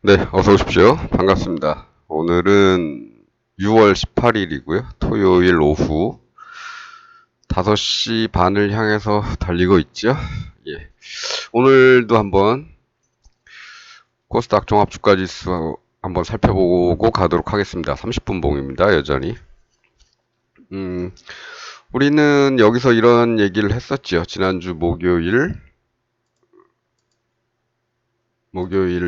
네, 어서 오십시오. 반갑습니다. 오늘은 6월 18일이고요. 토요일 오후 5시 반을 향해서 달리고 있죠. 예. 오늘도 한번 코스닥 종합주가지수 한번 살펴보고 가도록 하겠습니다. 30분 봉입니다. 여전히. 음, 우리는 여기서 이런 얘기를 했었죠. 지난주 목요일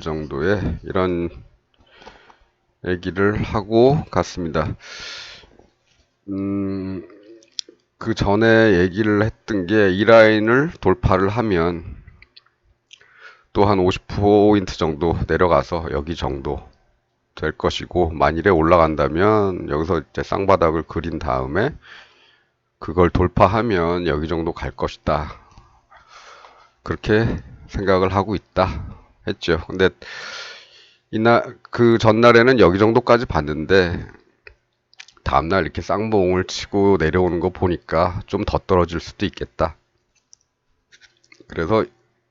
정도에 이런 얘기를 하고 갔습니다. 음, 그 전에 얘기를 했던 게 이 라인을 돌파를 하면 또 한 50포인트 정도 내려가서 여기 정도 될 것이고, 만일에 올라간다면 여기서 이제 쌍바닥을 그린 다음에 그걸 돌파하면 여기 정도 갈 것이다. 그렇게 생각을 하고 있다 했죠. 근데 그 전날에는 여기 정도까지 봤는데 다음날 이렇게 쌍봉을 치고 내려오는 거 보니까 좀 더 떨어질 수도 있겠다. 그래서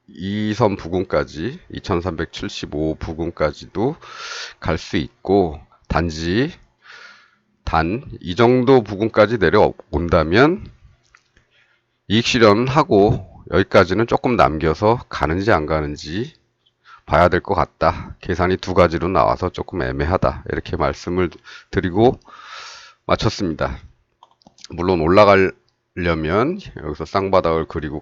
이 선 부근까지 2375 부근까지도 갈 수 있고, 단지 이 정도 부근까지 내려온다면 이익 실현하고 여기까지는 조금 남겨서 가는지 안 가는지 봐야 될 것 같다. 계산이 두 가지로 나와서 조금 애매하다. 이렇게 말씀을 드리고 마쳤습니다. 물론 올라가려면 여기서 쌍바닥을 그리고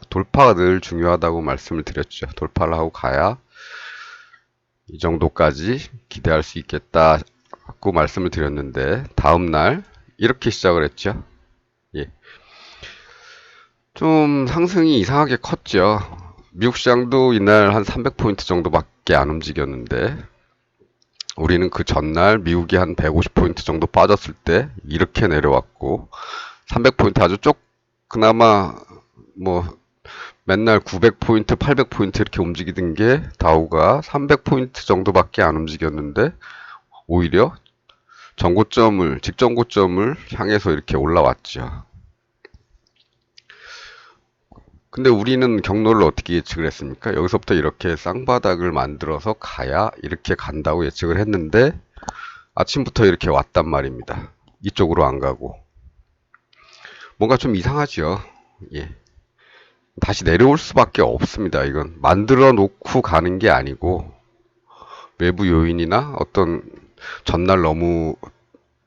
돌파가 늘 중요하다고 말씀을 드렸죠. 돌파를 하고 가야 이 정도까지 기대할 수 있겠다고 말씀을 드렸는데, 다음날 이렇게 시작을 했죠. 예. 좀 상승이 이상하게 컸죠. 미국 시장도 이날 한 300포인트 정도밖에 안 움직였는데, 우리는 그 전날 미국이 한 150포인트 정도 빠졌을 때 이렇게 내려왔고, 300포인트 아주 그나마 뭐 맨날 900포인트, 800포인트 이렇게 움직이던 게 다우가 300포인트 정도밖에 안 움직였는데 오히려 직전고점을 향해서 이렇게 올라왔죠. 근데 우리는 경로를 어떻게 예측을 했습니까? 여기서부터 이렇게 쌍바닥을 만들어서 가야 이렇게 간다고 예측을 했는데 아침부터 이렇게 왔단 말입니다. 이쪽으로 안 가고. 뭔가 좀 이상하죠. 예. 다시 내려올 수밖에 없습니다. 이건 만들어 놓고 가는 게 아니고 외부 요인이나 어떤 전날 너무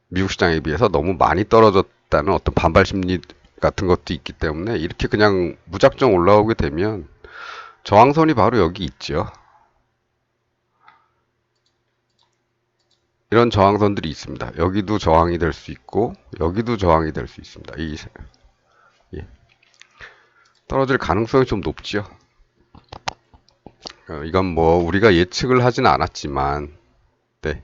미국 시장에 비해서 너무 많이 떨어졌다는 어떤 반발 심리 같은 것도 있기 때문에 이렇게 그냥 무작정 올라오게 되면 저항선이 바로 여기 있죠. 이런 저항선들이 있습니다. 여기도 저항이 될 수 있고 여기도 저항이 될 수 있습니다. 예. 떨어질 가능성이 좀 높죠. 이건 뭐 우리가 예측을 하진 않았지만, 네,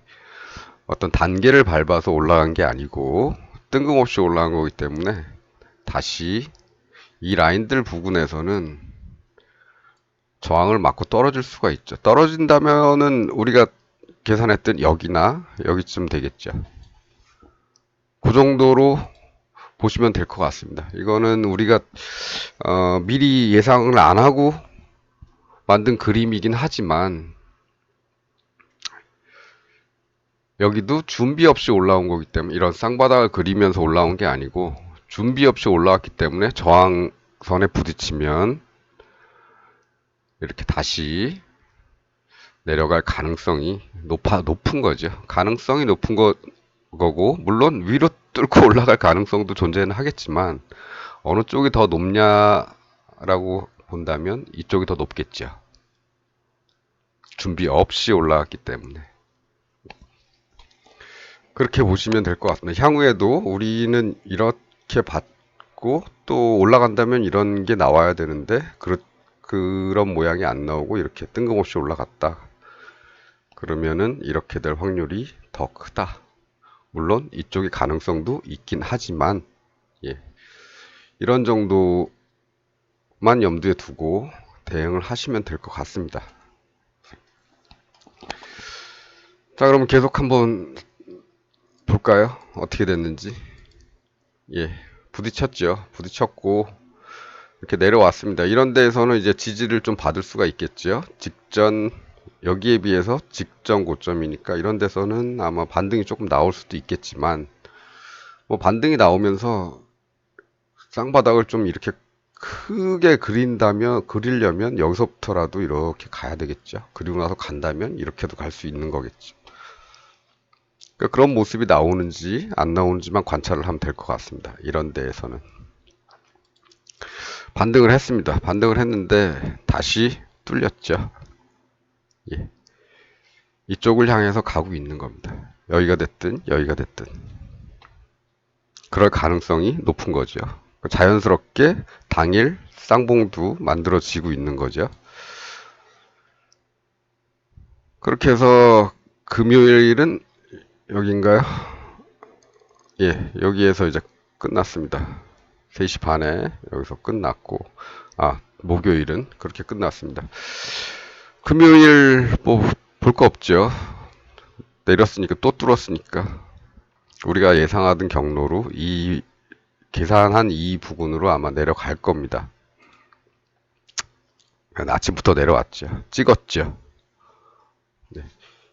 어떤 단계를 밟아서 올라간 게 아니고 뜬금없이 올라간 거기 때문에 다시 이 라인들 부근에서는 저항을 맞고 떨어질 수가 있죠. 떨어진다면은 우리가 계산했던 여기나 여기쯤 되겠죠. 그 정도로 보시면 될 것 같습니다. 이거는 우리가 미리 예상을 안 하고 만든 그림이긴 하지만 여기도 준비 없이 올라온 거기 때문에, 이런 쌍바닥을 그리면서 올라온 게 아니고 준비 없이 올라왔기 때문에 저항선에 부딪히면 이렇게 다시 내려갈 가능성이 높은 거죠. 가능성이 높은 거고, 물론 위로 뚫고 올라갈 가능성도 존재는 하겠지만 어느 쪽이 더 높냐라고 본다면 이쪽이 더 높겠죠. 준비 없이 올라왔기 때문에. 그렇게 보시면 될 것 같습니다. 향후에도 우리는 이렇게 받고 또 올라간다면 이런 게 나와야 되는데 그런 모양이 안 나오고 이렇게 뜬금없이 올라갔다. 그러면은 이렇게 될 확률이 더 크다. 물론 이쪽의 가능성도 있긴 하지만, 예, 이런 정도만 염두에 두고 대응을 하시면 될 것 같습니다. 자, 그럼 계속 한번 볼까요? 어떻게 됐는지. 예, 부딪혔고 이렇게 내려왔습니다. 이런 데에서는 이제 지지를 좀 받을 수가 있겠죠. 직전 여기에 비해서 직전 고점이니까 이런 데서는 아마 반등이 조금 나올 수도 있겠지만, 뭐 반등이 나오면서 쌍바닥을 좀 이렇게 크게 그리려면 여기서부터라도 이렇게 가야 되겠죠. 그리고 나서 간다면 이렇게도 갈 수 있는 거겠죠. 그러니까 그런 모습이 나오는지 안 나오는지만 관찰을 하면 될 것 같습니다. 이런 데에서는. 반등을 했습니다. 반등을 했는데 다시 뚫렸죠. 예. 이쪽을 향해서 가고 있는 겁니다. 여기가 됐든 여기가 됐든 그럴 가능성이 높은 거죠. 자연스럽게 당일 쌍봉도 만들어지고 있는 거죠. 그렇게 해서 금요일은 여긴가요? 예, 여기에서 이제 끝났습니다. 3시 반에 여기서 끝났고, 목요일은 그렇게 끝났습니다. 금요일 뭐 볼 거 없죠. 내렸으니까 또 뚫었으니까 우리가 예상하던 경로로 계산한 이 부근으로 아마 내려갈 겁니다. 아침부터 내려왔죠. 찍었죠. 네.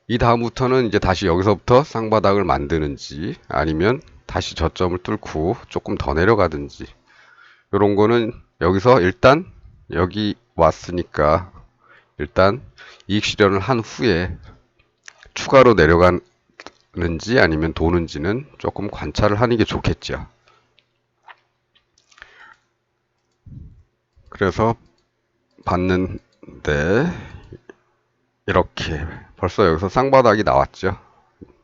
이 다음부터는 이제 다시 여기서부터 쌍바닥을 만드는지 아니면 다시 저점을 뚫고 조금 더 내려가든지 이런 거는 여기서 일단 여기 왔으니까 일단 이익 실현을 한 후에 추가로 내려가는지 아니면 도는지는 조금 관찰을 하는 게 좋겠죠. 그래서 봤는데 이렇게 벌써 여기서 쌍바닥이 나왔죠.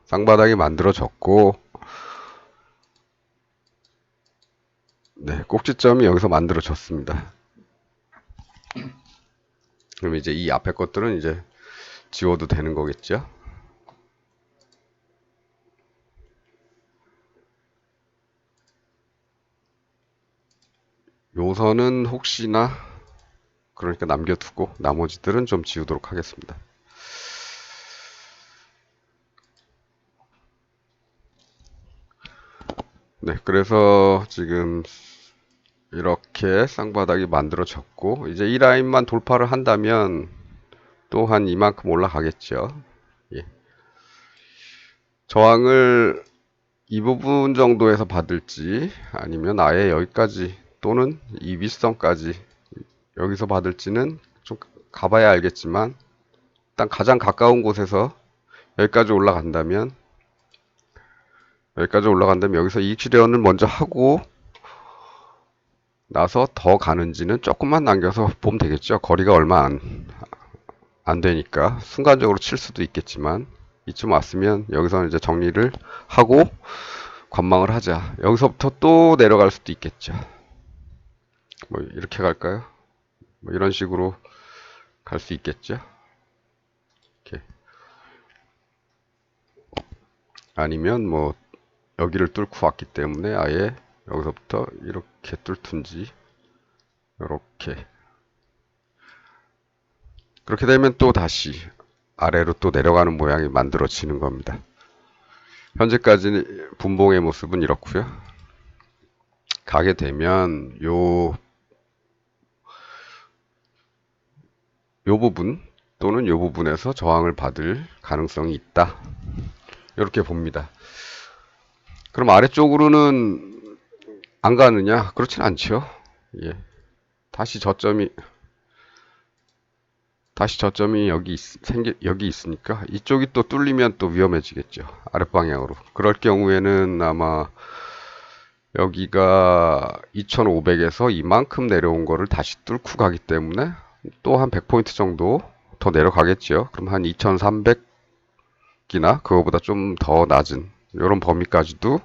쌍바닥이 만들어졌고, 네, 꼭지점이 여기서 만들어졌습니다. 그럼 이제 이 앞에 것들은 이제 지워도 되는 거겠죠. 요선은 혹시나 그러니까 남겨두고 나머지들은 좀 지우도록 하겠습니다. 네, 그래서 지금 이렇게 쌍바닥이 만들어졌고 이제 이 라인만 돌파를 한다면 또 한 이만큼 올라가겠죠. 예. 저항을 이 부분 정도에서 받을지 아니면 아예 여기까지 또는 이 윗선까지 여기서 받을지는 좀 가봐야 알겠지만 일단 가장 가까운 곳에서 여기까지 올라간다면 여기서 이익 실현을 먼저 하고 나서 더 가는지는 조금만 남겨서 보면 되겠죠. 거리가 얼마 안 되니까 순간적으로 칠 수도 있겠지만 이쯤 왔으면 여기서는 이제 정리를 하고 관망을 하자. 여기서부터 또 내려갈 수도 있겠죠. 뭐 이렇게 갈까요? 뭐 이런 식으로 갈 수 있겠죠. 이렇게. 아니면 뭐 여기를 뚫고 왔기 때문에 아예 여기서부터 이렇게 뚫든지 이렇게 그렇게 되면 또 다시 아래로 또 내려가는 모양이 만들어지는 겁니다. 현재까지 분봉의 모습은 이렇고요. 가게 되면 요 부분 또는 요 부분에서 저항을 받을 가능성이 있다. 이렇게 봅니다. 그럼 아래쪽으로는 안 가느냐? 그렇진 않죠. 예. 다시 저점이 여기 있으니까 이쪽이 또 뚫리면 또 위험해지겠죠. 아랫방향으로. 그럴 경우에는 아마 여기가 2500에서 이만큼 내려온 거를 다시 뚫고 가기 때문에 또 한 100포인트 정도 더 내려가겠죠. 그럼 한 2300이나 그거보다 좀 더 낮은 이런 범위까지도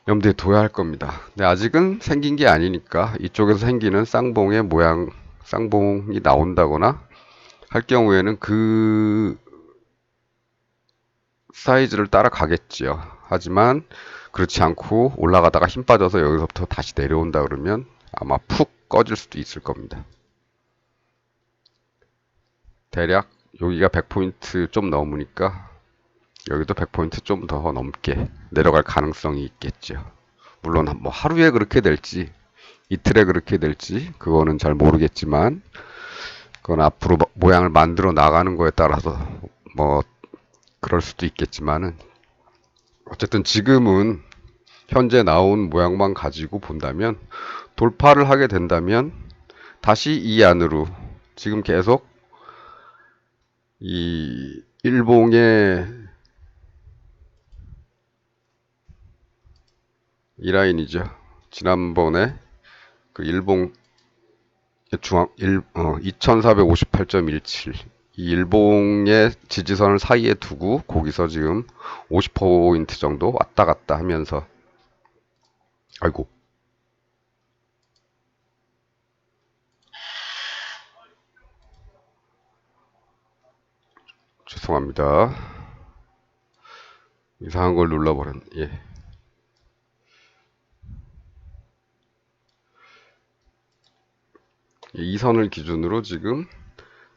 염두에 둬야 할 겁니다. 근데 아직은 생긴 게 아니니까 이쪽에서 생기는 쌍봉의 모양, 쌍봉이 나온다거나 할 경우에는 그 사이즈를 따라가겠지요. 하지만 그렇지 않고 올라가다가 힘 빠져서 여기서부터 다시 내려온다 그러면 아마 푹 꺼질 수도 있을 겁니다. 대략 여기가 100포인트 좀 넘으니까 여기도 100포인트 좀 더 넘게 내려갈 가능성이 있겠죠. 물론 뭐 하루에 그렇게 될지 이틀에 그렇게 될지 그거는 잘 모르겠지만 그건 앞으로 모양을 만들어 나가는 거에 따라서 뭐 그럴 수도 있겠지만은 어쨌든 지금은 현재 나온 모양만 가지고 본다면 돌파를 하게 된다면 다시 이 안으로 지금 계속 이 일봉의 이 라인이죠. 지난번에 그 일봉 중앙 2458.17 이 일봉의 지지선을 사이에 두고 거기서 지금 50포인트 정도 왔다 갔다 하면서 아이고 죄송합니다. 이상한 걸 눌러버렸네. 예. 이 선을 기준으로 지금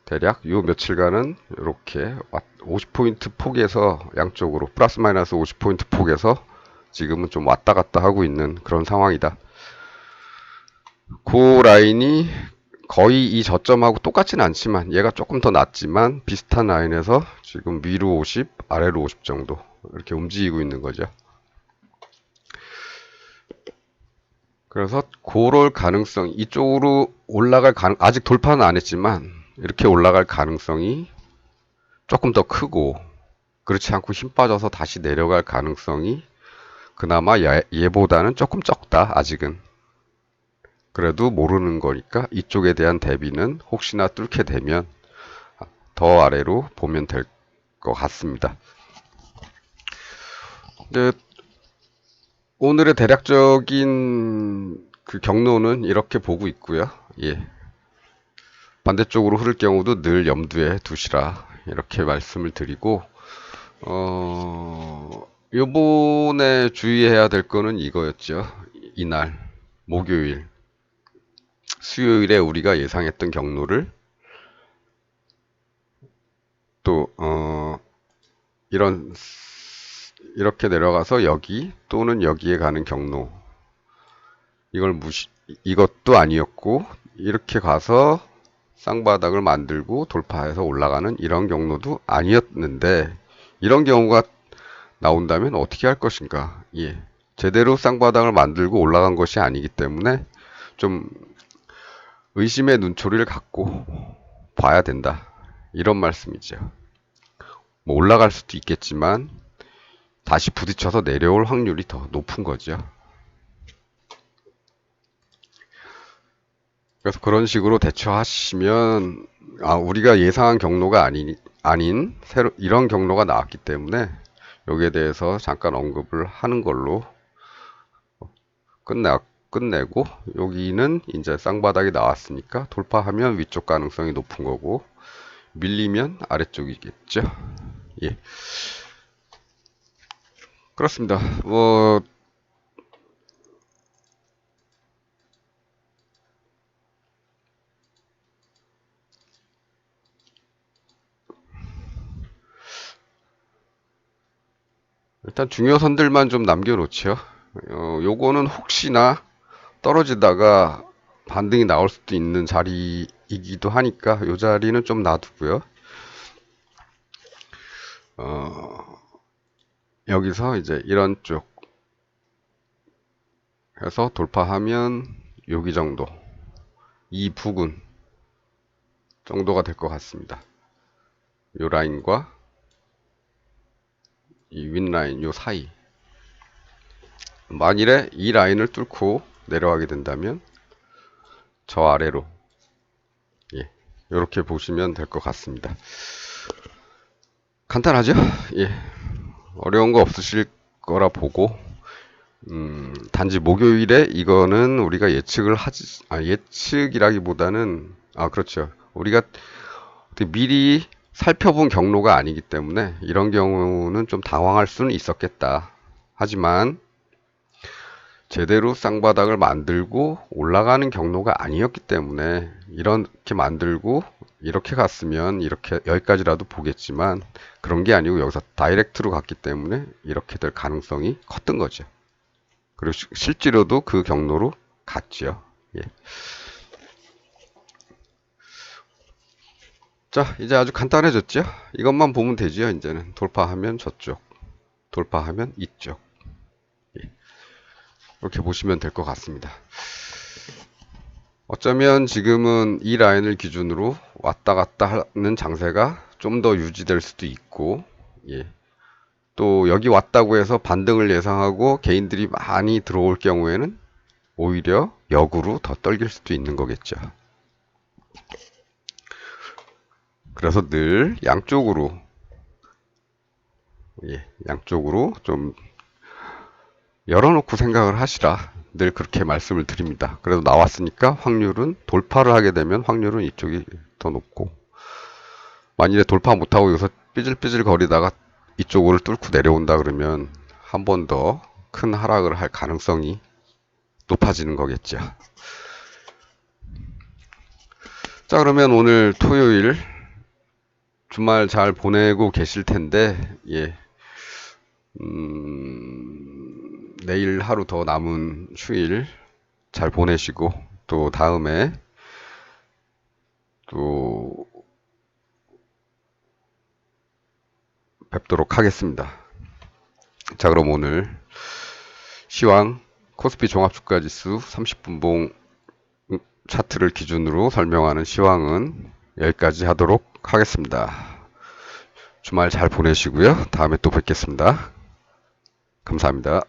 대략 요 며칠간은 이렇게 50포인트 폭에서 양쪽으로 플러스 마이너스 50포인트 폭에서 지금은 좀 왔다 갔다 하고 있는 그런 상황이다. 그 라인이 거의 이 저점하고 똑같지는 않지만 얘가 조금 더 낮지만 비슷한 라인에서 지금 위로 50, 아래로 50 정도 이렇게 움직이고 있는 거죠. 그래서 그럴 가능성, 이쪽으로 올라갈 아직 돌파는 안 했지만 이렇게 올라갈 가능성이 조금 더 크고 그렇지 않고 힘 빠져서 다시 내려갈 가능성이 그나마 얘보다는 조금 적다 아직은. 그래도 모르는 거니까 이쪽에 대한 대비는 혹시나 뚫게 되면 더 아래로 보면 될 것 같습니다. 근데 오늘의 대략적인 그 경로는 이렇게 보고 있고요. 예. 반대쪽으로 흐를 경우도 늘 염두에 두시라 이렇게 말씀을 드리고 요번에 주의해야 될 거는 이거였죠. 이날 목요일 수요일에 우리가 예상했던 경로를 또 이렇게 내려가서 여기 또는 여기에 가는 경로 이것도 아니었고 이렇게 가서 쌍바닥을 만들고 돌파해서 올라가는 이런 경로도 아니었는데 이런 경우가 나온다면 어떻게 할 것인가? 예. 제대로 쌍바닥을 만들고 올라간 것이 아니기 때문에 좀 의심의 눈초리를 갖고 봐야 된다. 이런 말씀이죠. 뭐 올라갈 수도 있겠지만 다시 부딪혀서 내려올 확률이 더 높은 거죠. 그래서 그런 식으로 대처하시면 우리가 예상한 경로가 아닌 새로 이런 경로가 나왔기 때문에 여기에 대해서 잠깐 언급을 하는 걸로 끝내고 여기는 이제 쌍바닥이 나왔으니까 돌파하면 위쪽 가능성이 높은 거고 밀리면 아래쪽이겠죠. 예. 그렇습니다. 뭐 일단 중요선들만 좀 남겨놓죠. 요거는 혹시나 떨어지다가 반등이 나올 수도 있는 자리이기도 하니까 요 자리는 좀 놔두고요. 여기서 이제 이런 쪽 해서 돌파하면 여기 정도 이 부근 정도가 될 것 같습니다. 요 라인과 이 윗라인 요 사이 만일에 이 라인을 뚫고 내려가게 된다면 저 아래로 이렇게 보시면 될 것 같습니다. 간단하죠? 예. 어려운 거 없으실 거라 보고 단지 목요일에 이거는 우리가 예측이라기보다는 그렇죠. 우리가 미리 살펴본 경로가 아니기 때문에 이런 경우는 좀 당황할 수는 있었겠다. 하지만 제대로 쌍바닥을 만들고 올라가는 경로가 아니었기 때문에 이렇게 만들고 이렇게 갔으면 이렇게 여기까지라도 보겠지만 그런 게 아니고 여기서 다이렉트로 갔기 때문에 이렇게 될 가능성이 컸던 거죠. 그리고 실제로도 그 경로로 갔죠. 예. 자, 이제 아주 간단해졌죠? 이것만 보면 되죠, 이제는. 돌파하면 저쪽, 돌파하면 이쪽. 예, 이렇게 보시면 될 것 같습니다. 어쩌면 지금은 이 라인을 기준으로 왔다 갔다 하는 장세가 좀 더 유지될 수도 있고, 예. 또 여기 왔다고 해서 반등을 예상하고 개인들이 많이 들어올 경우에는 오히려 역으로 더 떨길 수도 있는 거겠죠. 그래서 늘 양쪽으로, 예, 양쪽으로 좀 열어놓고 생각을 하시라. 늘 그렇게 말씀을 드립니다. 그래도 나왔으니까 확률은 돌파를 하게 되면 확률은 이쪽이 더 높고, 만일에 돌파 못하고 여기서 삐질삐질 거리다가 이쪽을 뚫고 내려온다 그러면 한 번 더 큰 하락을 할 가능성이 높아지는 거겠죠. 자, 그러면 오늘 토요일 주말 잘 보내고 계실 텐데, 예, 내일 하루 더 남은 휴일 잘 보내시고, 또 다음에 또 뵙도록 하겠습니다. 자, 그럼 오늘 시황 코스피 종합주가지수 30분봉 차트를 기준으로 설명하는 시황은 여기까지 하도록 하겠습니다. 주말 잘 보내시고요. 다음에 또 뵙겠습니다. 감사합니다.